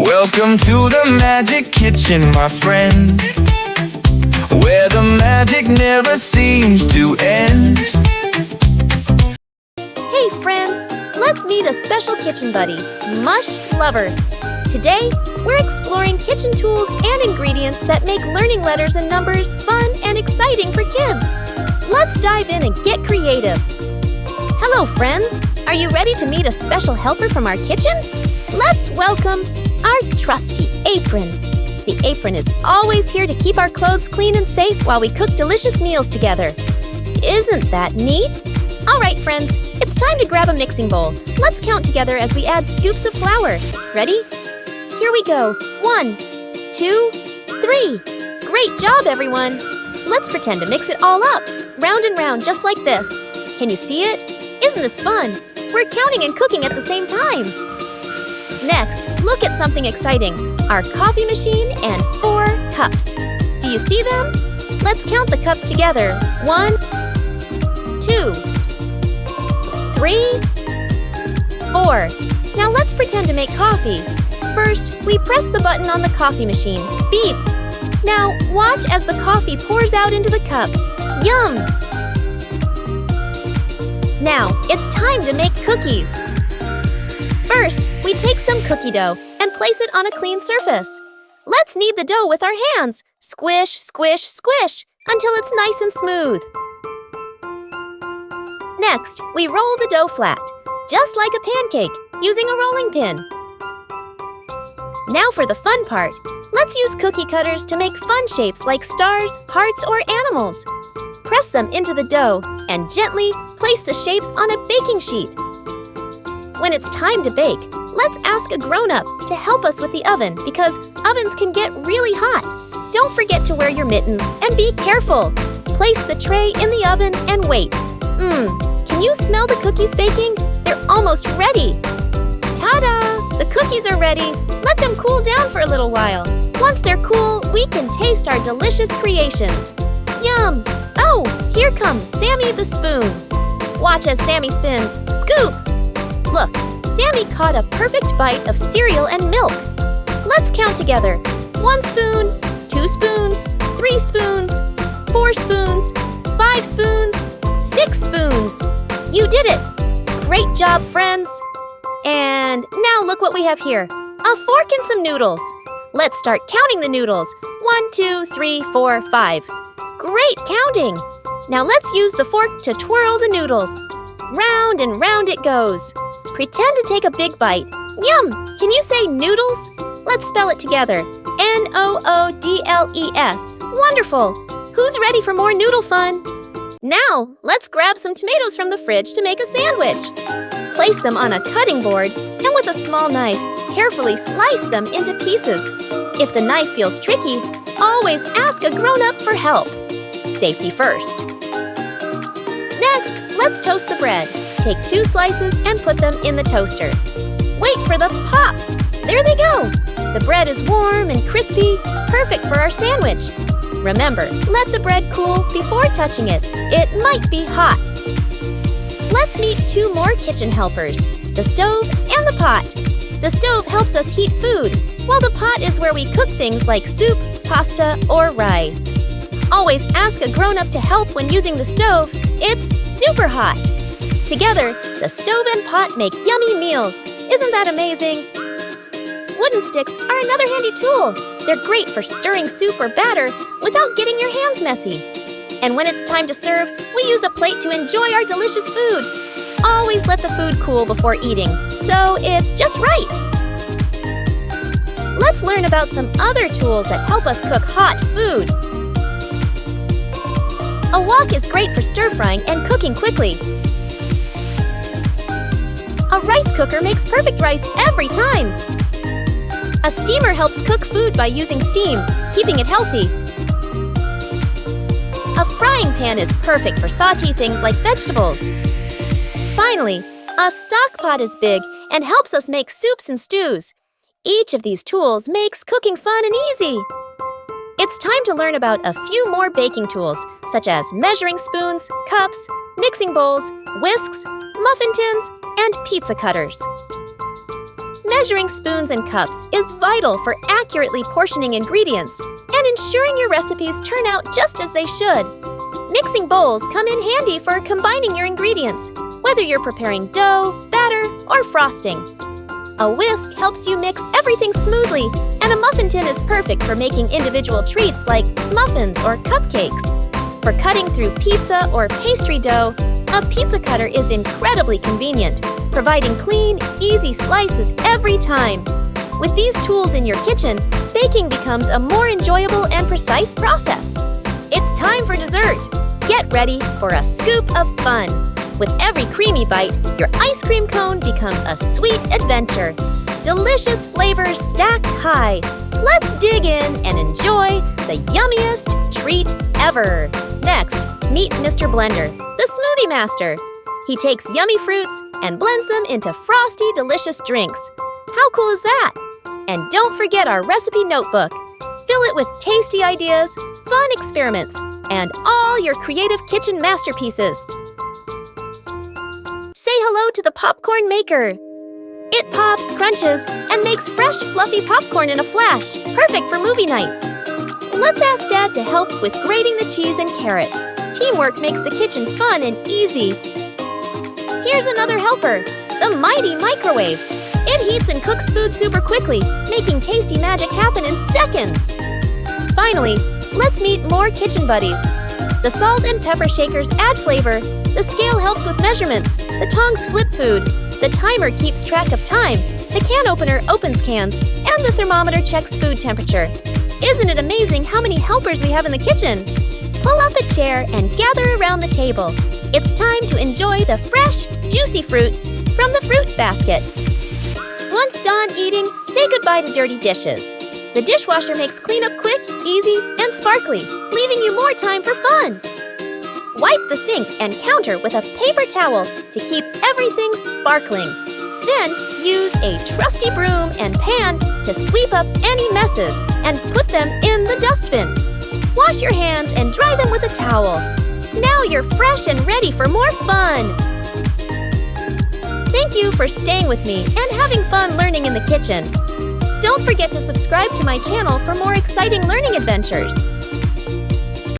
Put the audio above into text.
Welcome to the magic kitchen, my friend, where the magic never seems to end. Hey friends, let's meet a special kitchen buddy, Mush Lover. Today, we're exploring kitchen tools and ingredients that make learning letters and numbers fun and exciting for kids. Let's dive in and get creative. Hello friends, are you ready to meet a special helper from our kitchen? Let's welcome our trusty apron. The apron is always here to keep our clothes clean and safe while we cook delicious meals together. Isn't that neat? All right, friends, it's time to grab a mixing bowl. Let's count together as we add scoops of flour. Ready? Here we go. 1, 2, 3. Great job, everyone. Let's pretend to mix it all up, round and round, just like this. Can you see it? Isn't this fun? We're counting and cooking at the same time. Next, look at something exciting, our coffee machine and 4 cups. Do you see them? Let's count the cups together. 1, 2, 3, 4. Now let's pretend to make coffee. First, we press the button on the coffee machine. Beep! Now watch as the coffee pours out into the cup. Yum! Now, it's time to make cookies. First, we take some cookie dough and place it on a clean surface. Let's knead the dough with our hands. Squish, squish, squish, until it's nice and smooth. Next, we roll the dough flat, just like a pancake, using a rolling pin. Now for the fun part. Let's use cookie cutters to make fun shapes like stars, hearts, or animals. Press them into the dough and gently place the shapes on a baking sheet. When it's time to bake, let's ask a grown-up to help us with the oven because ovens can get really hot. Don't forget to wear your mittens and be careful. Place the tray in the oven and wait. Can you smell the cookies baking? They're almost ready. Ta-da! The cookies are ready. Let them cool down for a little while. Once they're cool, we can taste our delicious creations. Yum! Oh, here comes Sammy the spoon. Watch as Sammy spins. Scoop! Look, Sammy caught a perfect bite of cereal and milk. Let's count together. 1 spoon, 2 spoons, 3 spoons, 4 spoons, 5 spoons, 6 spoons. You did it! Great job, friends! And now look what we have here. A fork and some noodles. Let's start counting the noodles. 1, 2, 3, 4, 5. Great counting! Now let's use the fork to twirl the noodles. Round and round it goes. Pretend to take a big bite. Yum! Can you say noodles? Let's spell it together. Noodles. Wonderful! Who's ready for more noodle fun? Now, let's grab some tomatoes from the fridge to make a sandwich. Place them on a cutting board and with a small knife, carefully slice them into pieces. If the knife feels tricky, always ask a grown-up for help. Safety first. Next, let's toast the bread. Take 2 slices and put them in the toaster. Wait for the pop! There they go! The bread is warm and crispy, perfect for our sandwich. Remember, let the bread cool before touching it. It might be hot. Let's meet 2 more kitchen helpers, the stove and the pot. The stove helps us heat food, while the pot is where we cook things like soup, pasta, or rice. Always ask a grown-up to help when using the stove. It's super hot. Together, the stove and pot make yummy meals. Isn't that amazing? Wooden sticks are another handy tool. They're great for stirring soup or batter without getting your hands messy. And when it's time to serve, we use a plate to enjoy our delicious food. Always let the food cool before eating, so it's just right. Let's learn about some other tools that help us cook hot food. A wok is great for stir-frying and cooking quickly. A rice cooker makes perfect rice every time. A steamer helps cook food by using steam, keeping it healthy. A frying pan is perfect for sauté things like vegetables. Finally, a stock pot is big and helps us make soups and stews. Each of these tools makes cooking fun and easy. It's time to learn about a few more baking tools, such as measuring spoons, cups, mixing bowls, whisks, muffin tins, and pizza cutters. Measuring spoons and cups is vital for accurately portioning ingredients and ensuring your recipes turn out just as they should. Mixing bowls come in handy for combining your ingredients, whether you're preparing dough, batter, or frosting. A whisk helps you mix everything smoothly, and a muffin tin is perfect for making individual treats like muffins or cupcakes. For cutting through pizza or pastry dough, a pizza cutter is incredibly convenient, providing clean, easy slices every time. With these tools in your kitchen, baking becomes a more enjoyable and precise process. It's time for dessert. Get ready for a scoop of fun. With every creamy bite, your ice cream cone becomes a sweet adventure. Delicious flavors stacked high. Let's dig in and enjoy the yummiest treat ever. Next, meet Mr. Blender, the smoothie master. He takes yummy fruits and blends them into frosty, delicious drinks. How cool is that? And don't forget our recipe notebook. Fill it with tasty ideas, fun experiments, and all your creative kitchen masterpieces. Say hello to the popcorn maker. It pops, crunches, and makes fresh, fluffy popcorn in a flash, perfect for movie night. Let's ask Dad to help with grating the cheese and carrots. Teamwork makes the kitchen fun and easy. Here's another helper, the mighty microwave. It heats and cooks food super quickly, making tasty magic happen in seconds. Finally, let's meet more kitchen buddies. The salt and pepper shakers add flavor, the scale helps with measurements, the tongs flip food, the timer keeps track of time, the can opener opens cans, and the thermometer checks food temperature. Isn't it amazing how many helpers we have in the kitchen? Pull up a chair and gather around the table. It's time to enjoy the fresh, juicy fruits from the fruit basket. Once done eating, say goodbye to dirty dishes. The dishwasher makes cleanup quick, easy, and sparkly, leaving you more time for fun. Wipe the sink and counter with a paper towel to keep everything sparkling. Then use a trusty broom and pan to sweep up any messes and put them in the dustbin. Wash your hands and dry them with a towel. Now you're fresh and ready for more fun. Thank you for staying with me and having fun learning in the kitchen. Don't forget to subscribe to my channel for more exciting learning adventures.